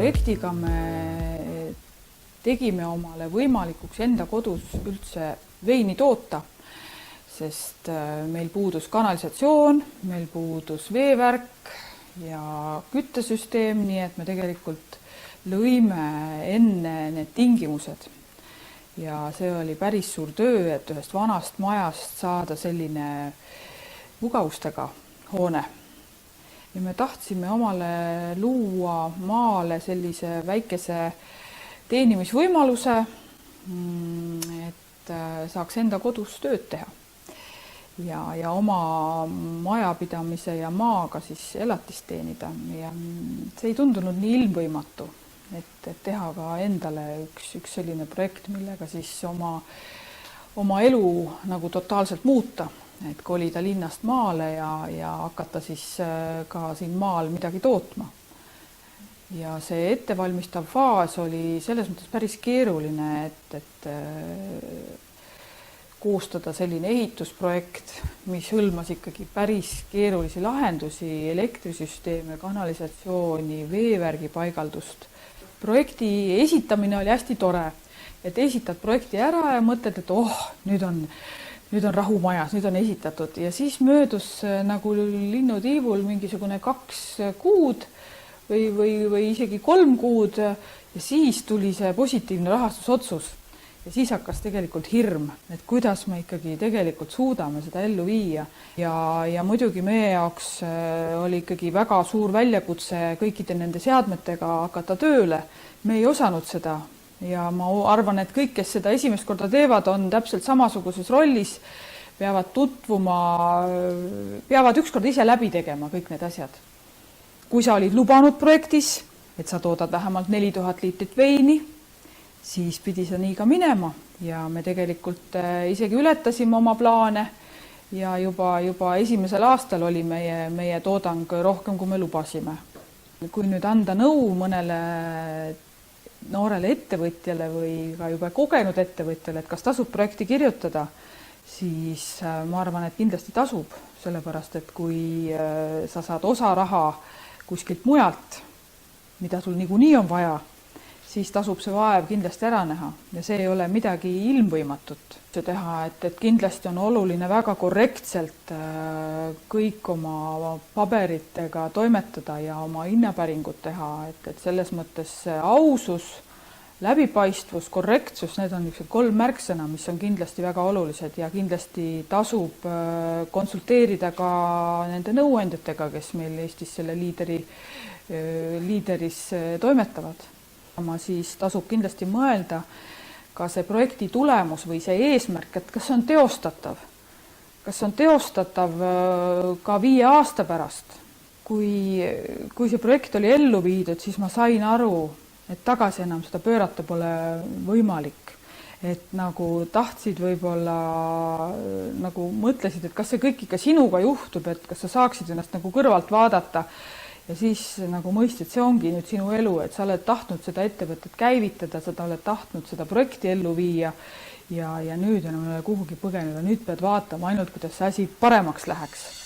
projektiga me tegime omale võimalikuks enda kodus üldse veini toota, sest meil puudus kanalisatsioon, meil puudus veevärk ja küttesüsteem, nii et me tegelikult lõime enne need tingimused. Ja see oli päris suur töö, et ühest vanast majast saada selline mugavustega hoone. Ja me tahtsime omale luua maale sellise väikese teenimisvõimaluse, et saaks enda kodus tööd teha. Ja oma majapidamise ja maaga siis elatist teenida. Ja see ei tundunud nii ilmvõimatu, et teha ka endale üks selline projekt, millega siis oma elu nagu totaalselt muuta. Et kolida linnast maale ja hakata siis ka siin maal midagi tootma. Ja see ettevalmistav faas oli selles mõttes päris keeruline, et koostada selline ehitusprojekt, mis hõlmas ikkagi päris keerulisi lahendusi, elektrisüsteeme, kanalisatsiooni, veevärgi paigaldust. Projekti esitamine oli hästi tore, et esitad projekti ära ja mõtled, et nüüd on rahu majas, nüüd on esitatud. Ja siis möödus nagu linnutiivul mingisugune 2 kuud või isegi 3 kuud ja siis tuli see positiivne rahastusotsus. Ja siis hakkas tegelikult hirm, et kuidas me ikkagi tegelikult suudame seda ellu viia. Ja muidugi meie jaoks oli ikkagi väga suur väljakutse kõikide nende seadmetega hakata tööle. Me ei osanud seda. Ja ma arvan, et kõik, kes seda esimest korda teevad, on täpselt samasuguses rollis, peavad tutvuma, peavad ükskord ise läbi tegema kõik need asjad. Kui sa olid lubanud projektis, et sa toodad vähemalt 4000 liitrit veini, siis pidi see nii ka minema ja me tegelikult isegi ületasime oma plaane ja juba esimesel aastal oli meie toodang rohkem, kui me lubasime. Kui nüüd anda nõu mõnele noorele ettevõtjale või ka juba kogenud ettevõtjale, et kas tasub projekti kirjutada, siis ma arvan, et kindlasti tasub, sellepärast, et kui sa saad osa raha kuskilt mujalt, mida sul niikuinii on vaja, siis tasub see vaev kindlasti ära näha ja see ei ole midagi ilmvõimatut teha, et kindlasti on oluline väga korrektselt kõik oma paberitega toimetada ja oma hinnapäringut teha, et selles mõttes ausus, läbipaistvus, korrektsus, need on 3 märksõna, mis on kindlasti väga olulised ja kindlasti tasub konsulteerida ka nende nõuandjatega, kes meil Eestis selle liideris toimetavad. Siis tasub kindlasti mõelda ka see projekti tulemus või see eesmärk, et kas on teostatav. Kas on teostatav ka 5 aasta pärast. Kui see projekt oli ellu viidud, siis ma sain aru, et tagasi enam seda pöörata pole võimalik. Et nagu tahtsid võib-olla, nagu mõtlesid, et kas see kõik ikka sinuga juhtub, et kas sa saaksid ennast nagu kõrvalt vaadata. Ja siis nagu mõistsid, see ongi nüüd sinu elu, et sa oled tahtnud seda ettevõtet käivitada, sa oled tahtnud seda projekti ellu viia ja nüüd enam kuhugi põgeneda. Nüüd pead vaatama ainult, kuidas see asi paremaks läheks.